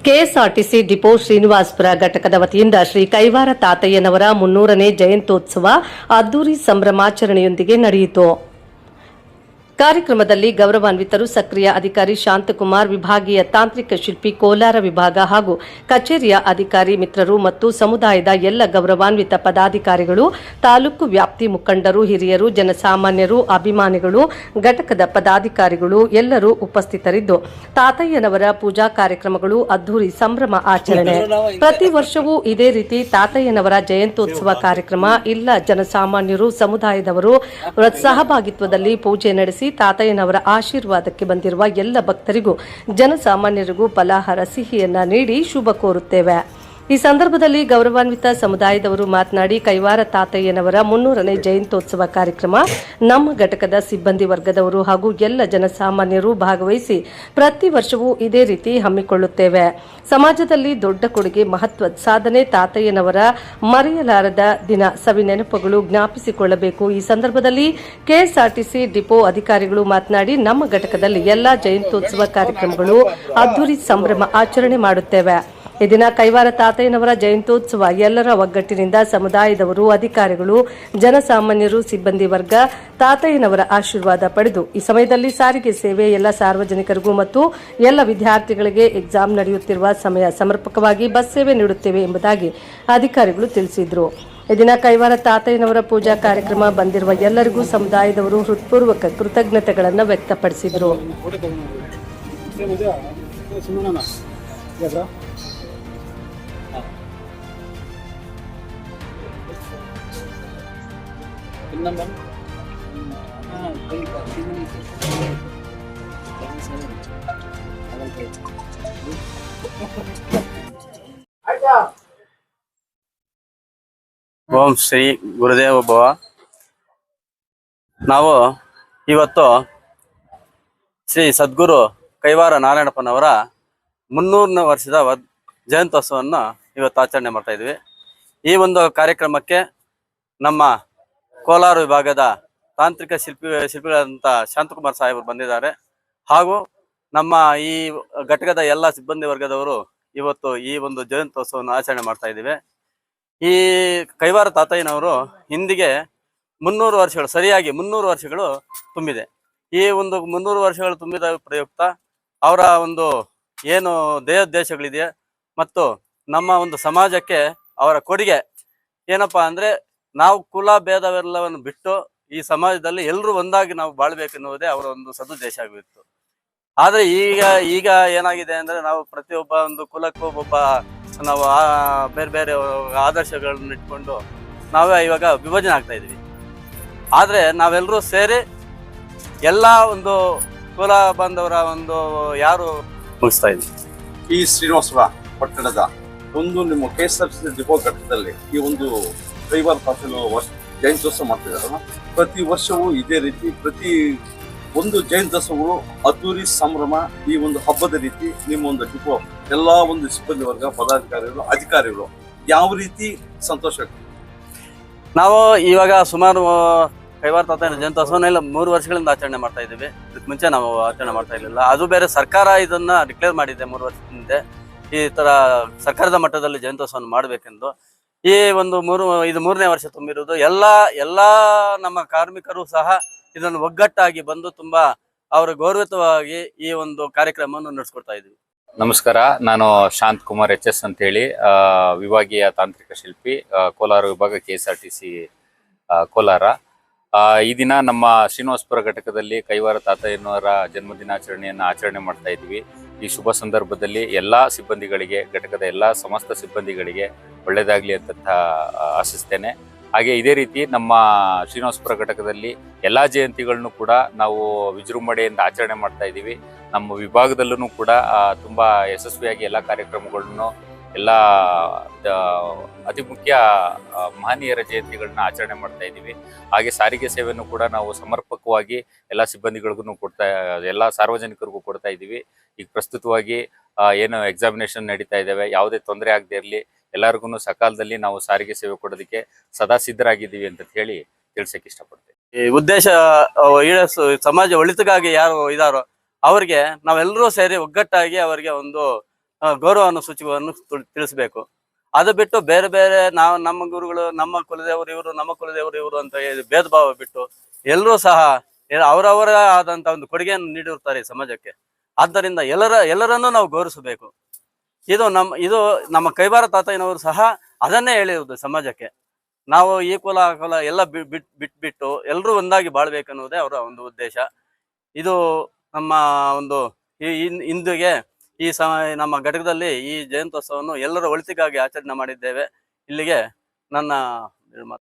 KSRTC depot Srinivaspur ಘಟಕದ ವತಿಯಿಂದ ಶ್ರೀ ಕೈವಾರ ತಾತಯ್ಯನವರ 300ನೇ ಜಯಂತ್ಯೋತ್ಸವ ಅದ್ದೂರಿ ಸಂಭ್ರಮಾಚರಣೆಯೊಂದಿಗೆ ನಡೆಯಿತು. ಕಾರ್ಯಕ್ರಮದಲ್ಲಿ ಗೌರವಾನ್ವಿತರು ಸಕ್ರಿಯ ಅಧಿಕಾರಿ ಶಾಂತಕುಮಾರ್, ವಿಭಾಗೀಯ ತಾಂತ್ರಿಕ ಶಿಲ್ಪಿ ಕೋಲಾರ ವಿಭಾಗ ಹಾಗೂ ಕಚೇರಿಯ ಅಧಿಕಾರಿ ಮಿತ್ರರು ಮತ್ತು ಸಮುದಾಯದ ಎಲ್ಲ ಗೌರವಾನ್ವಿತ ಪದಾಧಿಕಾರಿಗಳು, ತಾಲೂಕು ವ್ಯಾಪ್ತಿ ಮುಖಂಡರು, ಹಿರಿಯರು, ಜನಸಾಮಾನ್ಯರು, ಅಭಿಮಾನಿಗಳು, ಘಟಕದ ಪದಾಧಿಕಾರಿಗಳು ಎಲ್ಲರೂ ಉಪಸ್ಥಿತರಿದ್ದು ತಾತಯ್ಯನವರ ಪೂಜಾ ಕಾರ್ಯಕ್ರಮಗಳು ಅದ್ದೂರಿ ಸಂಭ್ರಮ ಆಚರಣೆ. ಪ್ರತಿ ವರ್ಷವೂ ಇದೇ ರೀತಿ ತಾತಯ್ಯನವರ ಜಯಂತ್ಯೋತ್ಸವ ಕಾರ್ಯಕ್ರಮ ಇಲ್ಲ ಜನಸಾಮಾನ್ಯರು, ಸಮುದಾಯದವರು ಸಹಭಾಗಿತ್ವದಲ್ಲಿ ಪೂಜೆ ನಡೆಸಿ ತಾತಯ್ಯನವರ ಆಶೀರ್ವಾದಕ್ಕೆ ಬಂದಿರುವ ಎಲ್ಲ ಭಕ್ತರಿಗೂ ಜನಸಾಮಾನ್ಯರಿಗೂ ಫಲಾಹಾರ ಸಿಹಿಯನ್ನ ನೀಡಿ ಶುಭ ಕೋರುತ್ತೇವೆ. ಈ ಸಂದರ್ಭದಲ್ಲಿ ಗೌರವಾನ್ವಿತ ಸಮುದಾಯದವರು ಮಾತನಾಡಿ, ಕೈವಾರ ತಾತಯ್ಯನವರ 300ನೇ ಜಯಂತ್ಯೋತ್ಸವ ಕಾರ್ಯಕ್ರಮ ನಮ್ಮ ಘಟಕದ ಸಿಬ್ಬಂದಿ ವರ್ಗದವರು ಹಾಗೂ ಎಲ್ಲ ಜನಸಾಮಾನ್ಯರು ಭಾಗವಹಿಸಿ ಪ್ರತಿ ವರ್ಷವೂ ಇದೇ ರೀತಿ ಹಮ್ಮಿಕೊಳ್ಳುತ್ತೇವೆ. ಸಮಾಜದಲ್ಲಿ ದೊಡ್ಡ ಕೊಡುಗೆ, ಮಹತ್ವದ ಸಾಧನೆ ತಾತಯ್ಯನವರ ಮರೆಯಲಾರದ ದಿನ, ಸವಿ ನೆನಪುಗಳು ಜ್ಞಾಪಿಸಿಕೊಳ್ಳಬೇಕು. ಈ ಸಂದರ್ಭದಲ್ಲಿ ಕೆಎಸ್ಆರ್ಟಿಸಿ ಡಿಪೋ ಅಧಿಕಾರಿಗಳು ಮಾತನಾಡಿ, ನಮ್ಮ ಘಟಕದಲ್ಲಿ ಎಲ್ಲಾ ಜಯಂತ್ಯೋತ್ಸವ ಕಾರ್ಯಕ್ರಮಗಳು ಅದ್ದೂರಿ ಸಂಭ್ರಮ ಆಚರಣೆ ಮಾಡುತ್ತೇವೆ. ಈ ದಿನ ಕೈವಾರ ತಾತಯ್ಯನವರ ಜಯಂತ್ಯೋತ್ಸವ ಎಲ್ಲರ ಒಗ್ಗಟ್ಟಿನಿಂದ ಸಮುದಾಯದವರು, ಅಧಿಕಾರಿಗಳು, ಜನಸಾಮಾನ್ಯರು, ಸಿಬ್ಬಂದಿ ವರ್ಗ ತಾತಯ್ಯನವರ ಆಶೀರ್ವಾದ ಪಡೆದು ಈ ಸಮಯದಲ್ಲಿ ಸಾರಿಗೆ ಸೇವೆ ಎಲ್ಲ ಸಾರ್ವಜನಿಕರಿಗೂ ಮತ್ತು ಎಲ್ಲ ವಿದ್ಯಾರ್ಥಿಗಳಿಗೆ ಎಕ್ಸಾಮ್ ನಡೆಯುತ್ತಿರುವ ಸಮಯ ಸಮರ್ಪಕವಾಗಿ ಬಸ್ ಸೇವೆ ನೀಡುತ್ತೇವೆ ಎಂಬುದಾಗಿ ಅಧಿಕಾರಿಗಳು ತಿಳಿಸಿದರು. ಈ ದಿನ ಕೈವಾರ ತಾತಯ್ಯನವರ ಪೂಜಾ ಕಾರ್ಯಕ್ರಮ ಬಂದಿರುವ ಎಲ್ಲರಿಗೂ ಸಮುದಾಯದವರು ಹೃತ್ಪೂರ್ವಕ ಕೃತಜ್ಞತೆಗಳನ್ನು ವ್ಯಕ್ತಪಡಿಸಿದರು. ಓಂ ಶ್ರೀ ಗುರುದೇವ ಭವ. ನಾವು ಇವತ್ತು ಶ್ರೀ ಸದ್ಗುರು ಕೈವಾರ ನಾರಾಯಣಪ್ಪನವರ 300ನೇ ವರ್ಷದ ಜಯಂತ್ಯೋತ್ಸವವನ್ನು ಇವತ್ತು ಆಚರಣೆ ಮಾಡ್ತಾ ಇದ್ವಿ. ಈ ಒಂದು ಕಾರ್ಯಕ್ರಮಕ್ಕೆ ನಮ್ಮ ಕೋಲಾರ ವಿಭಾಗದ ತಾಂತ್ರಿಕ ಶಿಲ್ಪಿಗಳಂತ ಶಾಂತಕುಮಾರ್ ಸಾಹೇಬರು ಬಂದಿದ್ದಾರೆ. ಹಾಗೂ ನಮ್ಮ ಈ ಘಟಕದ ಎಲ್ಲ ಸಿಬ್ಬಂದಿ ವರ್ಗದವರು ಇವತ್ತು ಈ ಒಂದು ಜಯಂತ್ಯೋತ್ಸವವನ್ನು ಆಚರಣೆ ಮಾಡ್ತಾ ಇದ್ದೀವಿ. ಈ ಕೈವಾರ ತಾತಯ್ಯನವರು ಹಿಂದಿಗೆ 300 ವರ್ಷಗಳು, ಸರಿಯಾಗಿ 300 ವರ್ಷಗಳು ತುಂಬಿದೆ. ಈ ಒಂದು 300 ವರ್ಷಗಳು ತುಂಬಿದ ಪ್ರಯುಕ್ತ ಅವರ ಒಂದು ಏನು ದೇಶಗಳಿದೆಯಾ ಮತ್ತು ನಮ್ಮ ಒಂದು ಸಮಾಜಕ್ಕೆ ಅವರ ಕೊಡುಗೆ ಏನಪ್ಪಾ ಅಂದ್ರೆ, ನಾವು ಕುಲ ಭೇದವೆಲ್ಲವನ್ನು ಬಿಟ್ಟು ಈ ಸಮಾಜದಲ್ಲಿ ಎಲ್ಲರೂ ಒಂದಾಗಿ ನಾವು ಬಾಳ್ಬೇಕೆನ್ನುವುದೇ ಅವರ ಒಂದು ಸದುದ್ದೇಶ ಆಗಿತ್ತು. ಆದ್ರೆ ಈಗ ಏನಾಗಿದೆ ಅಂದ್ರೆ, ನಾವು ಪ್ರತಿಯೊಬ್ಬ ಒಂದು ಕುಲಕ್ಕೂ ಒಬ್ಬ ನಾವು ಬೇರೆ ಬೇರೆ ಆದರ್ಶಗಳನ್ನ ಇಟ್ಕೊಂಡು ನಾವೇ ಇವಾಗ ವಿಭಜನೆ ಆಗ್ತಾ ಇದೀವಿ. ಆದ್ರೆ ನಾವೆಲ್ಲರೂ ಸೇರಿ ಎಲ್ಲಾ ಒಂದು ಕುಲ ಬಾಂಧವರ ಒಂದು ಯಾರು ಮುಗಿಸ್ತಾ ಇದ್ವಿ. ಈ ಶ್ರೀನಿವಾಸಪುರ ಪಟ್ಟಣದ ಒಂದು ನಿಮ್ಮ ಕೆಎಸ್ಆರ್ಟಿಸಿ ಡಿಪೋ ಘಟಕದಲ್ಲಿ ಈ ಒಂದು ಕೈವಾರ ತಾತಯ್ಯನವರ ಜಯಂತ್ಯೋತ್ಸವ ಮಾಡ್ತಿದಾರಲ್ಲ, ಪ್ರತಿ ವರ್ಷವೂ ಇದೇ ರೀತಿ ಪ್ರತಿ ಒಂದು ಜಯಂತ್ಯೋತ್ಸವಗಳು ಅದ್ದೂರಿ ಸಂಭ್ರಮ. ಈ ಒಂದು ಹಬ್ಬದ ರೀತಿ ನಿಮ್ಮ ಒಂದು ಡಿಪೋ ಎಲ್ಲಾ ಒಂದು ಸಿಬ್ಬಂದಿ ವರ್ಗ, ಪದಾಧಿಕಾರಿಗಳು, ಅಧಿಕಾರಿಗಳು ಯಾವ ರೀತಿ ಸಂತೋಷ? ನಾವು ಇವಾಗ ಸುಮಾರು ಕೈವಾರ ತಾತಯ್ಯನ ಜಯಂತ್ಯೋತ್ಸವನ 3 ವರ್ಷಗಳಿಂದ ಆಚರಣೆ ಮಾಡ್ತಾ ಇದ್ದೀವಿ. ಇದಕ್ಕೆ ಮುಂಚೆ ನಾವು ಆಚರಣೆ ಮಾಡ್ತಾ ಇರಲಿಲ್ಲ. ಅದು ಬೇರೆ ಸರ್ಕಾರ ಇದನ್ನ ಡಿಕ್ಲೇರ್ ಮಾಡಿದೆ 3 ವರ್ಷದ ಹಿಂದೆ, ಈ ತರ ಸರ್ಕಾರದ ಮಟ್ಟದಲ್ಲಿ ಜಯಂತ್ಯೋತ್ಸವ ಮಾಡಬೇಕೆಂದು. ಈ ಒಂದು ಇದು 3ನೇ ವರ್ಷ ತುಂಬಿರುವುದು. ಎಲ್ಲಾ ನಮ್ಮ ಕಾರ್ಮಿಕರು ಸಹ ಇದನ್ನು ಒಗ್ಗಟ್ಟಾಗಿ ಬಂದು ತುಂಬಾ ಅವರ ಗೌರವಯುತವಾಗಿ ಈ ಒಂದು ಕಾರ್ಯಕ್ರಮವನ್ನು ನಡೆಸ್ಕೊಡ್ತಾ ಇದ್ದೀವಿ. ನಮಸ್ಕಾರ, ನಾನು ಶಾಂತ್ ಕುಮಾರ್ HS ಅಂತ ಹೇಳಿ, ವಿಭಾಗೀಯ ತಾಂತ್ರಿಕ ಶಿಲ್ಪಿ, ಕೋಲಾರ ವಿಭಾಗ, ಕೆಎಸ್ಆರ್ಟಿಸಿ ಕೋಲಾರ. ಈ ದಿನ ನಮ್ಮ ಶ್ರೀನಿವಾಸಪುರ ಘಟಕದಲ್ಲಿ ಕೈವಾರ ತಾತಯ್ಯನವರ ಜನ್ಮದಿನಾಚರಣೆಯನ್ನು ಆಚರಣೆ ಮಾಡ್ತಾ ಇದ್ವಿ. ಈ ಶುಭ ಸಂದರ್ಭದಲ್ಲಿ ಎಲ್ಲಾ ಸಿಬ್ಬಂದಿಗಳಿಗೆ, ಘಟಕದ ಎಲ್ಲಾ ಸಮಸ್ತ ಸಿಬ್ಬಂದಿಗಳಿಗೆ ಒಳ್ಳೆಯದಾಗಲಿ ಅಂತ ಆಶಿಸ್ತೇನೆ. ಹಾಗೆ ಇದೇ ರೀತಿ ನಮ್ಮ ಶ್ರೀನಿವಾಸಪುರ ಘಟಕದಲ್ಲಿ ಎಲ್ಲಾ ಜಯಂತಿಗಳನ್ನು ಕೂಡ ನಾವು ವಿಜೃಂಭಣೆಯಿಂದ ಆಚರಣೆ ಮಾಡ್ತಾ ಇದ್ದೀವಿ. ನಮ್ಮ ವಿಭಾಗದಲ್ಲೂ ಕೂಡ ತುಂಬಾ ಯಶಸ್ವಿಯಾಗಿ ಎಲ್ಲ ಕಾರ್ಯಕ್ರಮಗಳನ್ನು, ಎಲ್ಲ ಅತಿ ಮುಖ್ಯ ಮಹನೀಯರ ಜಯಂತಿಗಳನ್ನ ಆಚರಣೆ ಮಾಡ್ತಾ ಇದ್ದೀವಿ. ಹಾಗೆ ಸಾರಿಗೆ ಸೇವೆಯನ್ನು ಕೂಡ ನಾವು ಸಮರ್ಪಕವಾಗಿ ಎಲ್ಲ ಸಿಬ್ಬಂದಿಗಳಿಗೂ ಎಲ್ಲ ಸಾರ್ವಜನಿಕರಿಗೂ ಕೊಡ್ತಾ ಇದ್ದೀವಿ. ಈಗ ಪ್ರಸ್ತುತವಾಗಿ ಏನು ಎಕ್ಸಾಮಿನೇಷನ್ ನಡೀತಾ ಇದ್ದಾವೆ, ಯಾವುದೇ ತೊಂದರೆ ಆಗದೆ ಇರಲಿ, ಎಲ್ಲರಿಗೂ ಸಕಾಲದಲ್ಲಿ ನಾವು ಸಾರಿಗೆ ಸೇವೆ ಕೊಡೋದಕ್ಕೆ ಸದಾ ಸಿದ್ಧರಾಗಿದ್ದೀವಿ ಅಂತ ಹೇಳಿ ತಿಳಿಸಕ್ಕೆ ಇಷ್ಟಪಡ್ತೇವೆ. ಈ ಉದ್ದೇಶ ಸಮಾಜ ಒಳಿತಿಗಾಗಿ ಯಾರು ಇದಾರೋ ಅವರಿಗೆ ನಾವೆಲ್ಲರೂ ಸೇರಿ ಒಗ್ಗಟ್ಟಾಗಿ ಅವರಿಗೆ ಒಂದು ಗೌರವವನ್ನು ಸೂಚಕವನ್ನು ತಿಳಿಸ್ಬೇಕು. ಅದು ಬಿಟ್ಟು ಬೇರೆ ಬೇರೆ ನಮ್ಮ ಗುರುಗಳು ನಮ್ಮ ಕುಲದೇವರು ಇವರು ನಮ್ಮ ಕುಲದೇವರು ಇವರು ಅಂತ ಭೇದ ಭಾವ ಬಿಟ್ಟು ಎಲ್ಲರೂ ಸಹ ಅವರವರ ಆದಂತ ಒಂದು ಕೊಡುಗೆಯನ್ನು ನೀಡಿರ್ತಾರೆ ಈ ಸಮಾಜಕ್ಕೆ. ಆದ್ದರಿಂದ ಎಲ್ಲರನ್ನೂ ನಾವು ಗೌರವಿಸಬೇಕು. ಇದು ನಮ್ಮ ಕೈವಾರ ತಾತಯ್ಯನವರು ಸಹ ಅದನ್ನೇ ಹೇಳಿರುವುದು ಸಮಾಜಕ್ಕೆ. ನಾವು ಈ ಕುಲ ಎಲ್ಲ ಬಿಟ್ಬಿಟ್ಟು ಎಲ್ಲರೂ ಒಂದಾಗಿ ಬಾಳ್ಬೇಕನ್ನುವುದೇ ಅವರ ಒಂದು ಉದ್ದೇಶ. ಇದು ನಮ್ಮ ಒಂದು ಇಂದಿಗೆ ನಮ್ಮ ಘಟಕದಲ್ಲಿ ಈ ಜಯಂತ್ಯೋತ್ಸವವನ್ನು ಎಲ್ಲರ ಒಳಿತಿಗಾಗಿ ಆಚರಣೆ ಮಾಡಿದ್ದೇವೆ. ಇಲ್ಲಿಗೆ ನನ್ನ